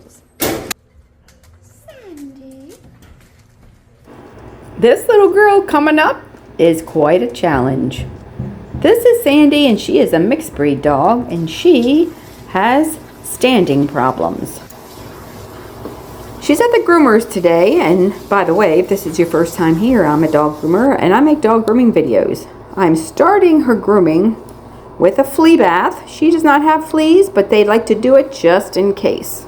nails. Sandy. This little girl coming up is quite a challenge. This is Sandy, and she is a mixed breed dog, and she has standing problems. She's at the groomer's today, and by the way, if this is your first time here, I'm a dog groomer and I make dog grooming videos. I'm starting her grooming with a flea bath. She does not have fleas, but they like to do it just in case.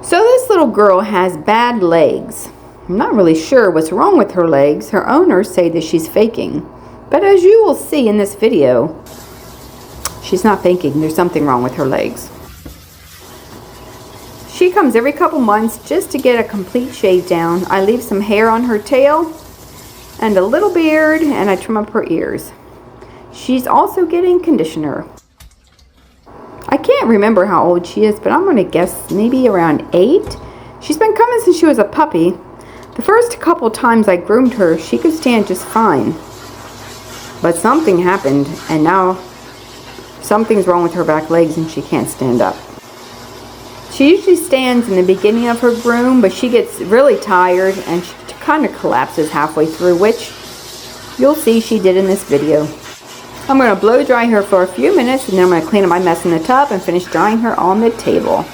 So this little girl has bad legs. I'm not really sure what's wrong with her legs. Her owners say that she's faking. But as you will see in this video, she's not faking. There's something wrong with her legs. She comes every couple months just to get a complete shave down. I leave some hair on her tail and a little beard, and I trim up her ears. She's also getting conditioner. I can't remember how old she is, but I'm going to guess maybe around 8. She's been coming since she was a puppy. The first couple times I groomed her, she could stand just fine. But something happened, and now something's wrong with her back legs and she can't stand up. She usually stands in the beginning of her groom, but she gets really tired and she kind of collapses halfway through, which you'll see she did in this video. I'm going to blow dry her for a few minutes, and then I'm going to clean up my mess in the tub and finish drying her on the table.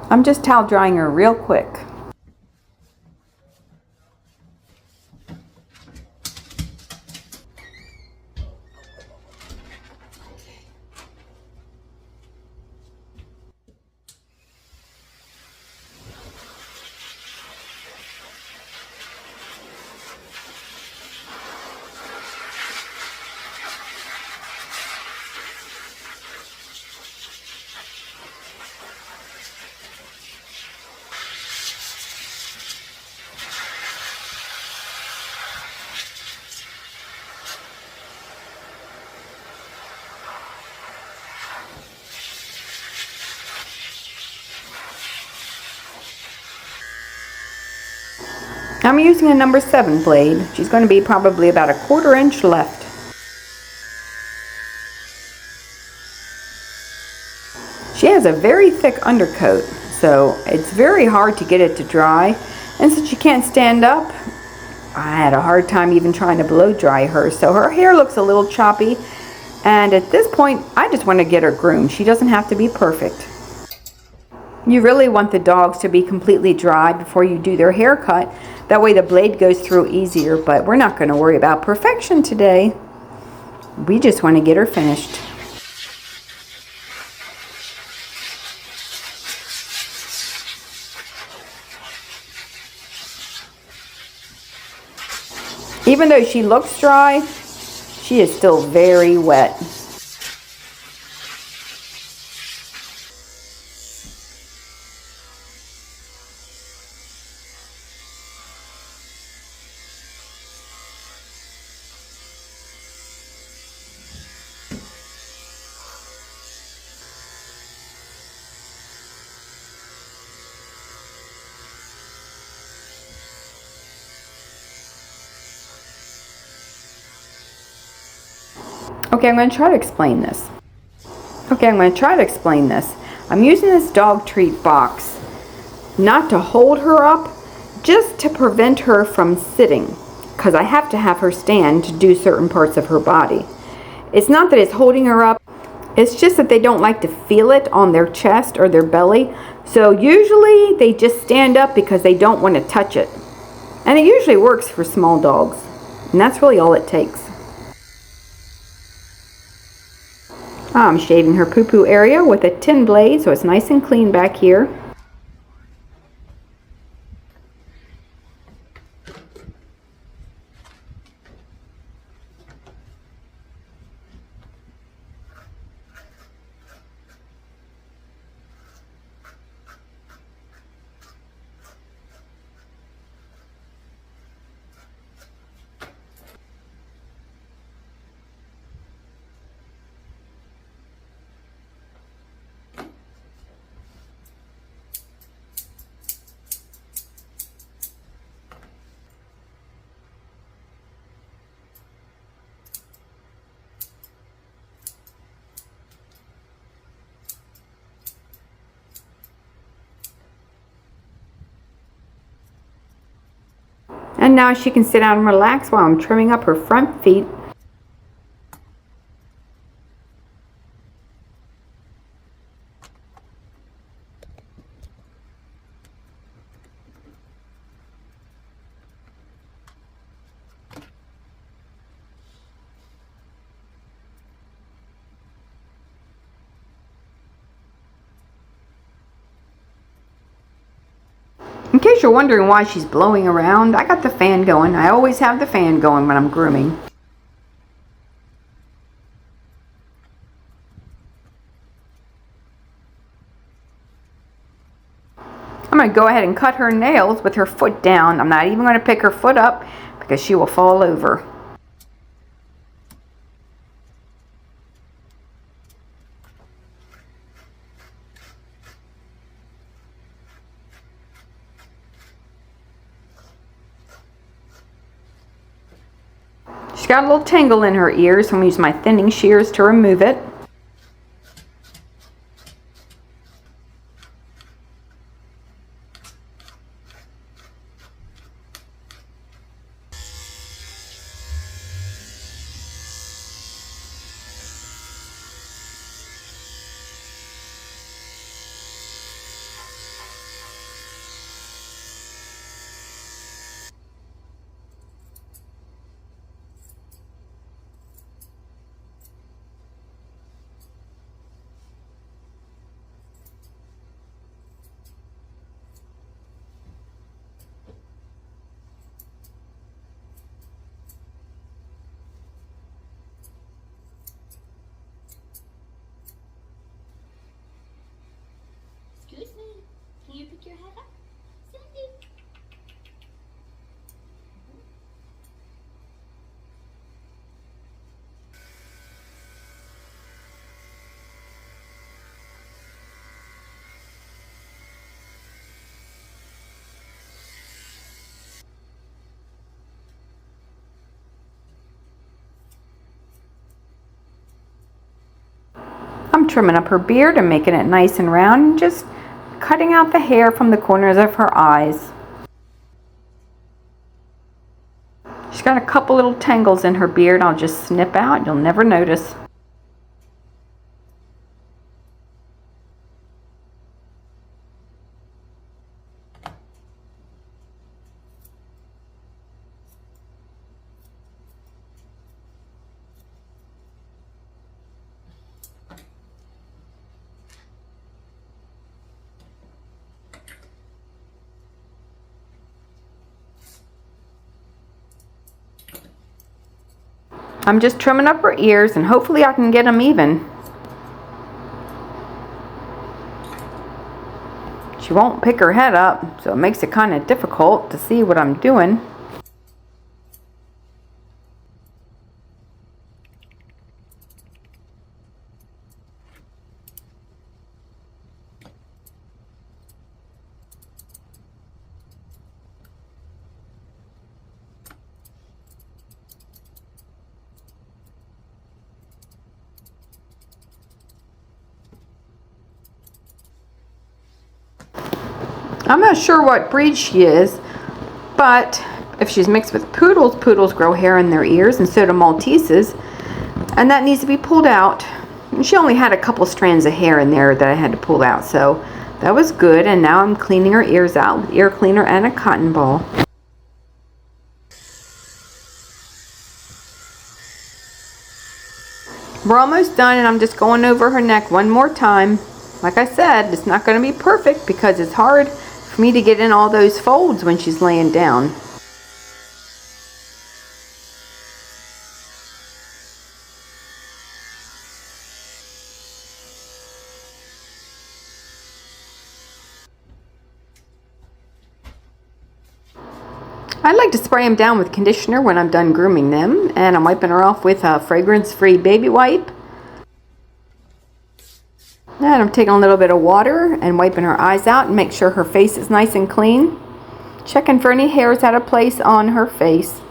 I'm just towel drying her real quick. I'm using a number 7 blade. She's going to be probably about a 1/4 inch left. She has a very thick undercoat, so it's very hard to get it to dry. And since she can't stand up, I had a hard time even trying to blow dry her. So her hair looks a little choppy. And at this point, I just want to get her groomed. She doesn't have to be perfect. You really want the dogs to be completely dry before you do their haircut. That way the blade goes through easier, but we're not going to worry about perfection today. We just want to get her finished. Even though she looks dry, she is still very wet. Okay, I'm going to try to explain this. I'm using this dog treat box not to hold her up, just to prevent her from sitting, because I have to have her stand to do certain parts of her body. It's not that it's holding her up, it's just that they don't like to feel it on their chest or their belly. So usually they just stand up because they don't want to touch it. And it usually works for small dogs. And that's really all it takes. I'm shaving her poo-poo area with a 10 blade so it's nice and clean back here. And now she can sit down and relax while I'm trimming up her front feet. In case you're wondering why she's blowing around, I got the fan going. I always have the fan going when I'm grooming. I'm going to go ahead and cut her nails with her foot down. I'm not even going to pick her foot up because she will fall over. She's got a little tangle in her ears, so I'm going to use my thinning shears to remove it. Excuse me, can you pick your head up? Cindy. I'm trimming up her beard and making it nice and round, and just cutting out the hair from the corners of her eyes. She's got a couple little tangles in her beard I'll just snip out. You'll never notice. I'm just trimming up her ears and hopefully I can get them even. She won't pick her head up, so it makes it kind of difficult to see what I'm doing. I'm not sure what breed she is, but if she's mixed with poodles, poodles grow hair in their ears, and so do Malteses, and that needs to be pulled out. And she only had a couple strands of hair in there that I had to pull out, so that was good. And now I'm cleaning her ears out with ear cleaner and a cotton ball. We're almost done, and I'm just going over her neck one more time. Like I said, it's not going to be perfect because it's hard for me to get in all those folds when she's laying down. I like to spray them down with conditioner when I'm done grooming them, and I'm wiping her off with a fragrance-free baby wipe. And I'm taking a little bit of water and wiping her eyes out and make sure her face is nice and clean. Checking for any hairs out of place on her face.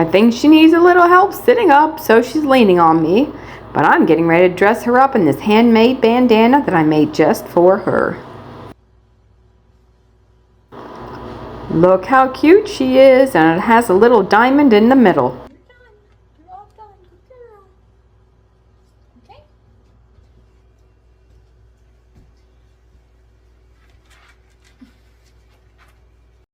I think she needs a little help sitting up, so she's leaning on me. But I'm getting ready to dress her up in this handmade bandana that I made just for her. Look how cute she is, and it has a little diamond in the middle.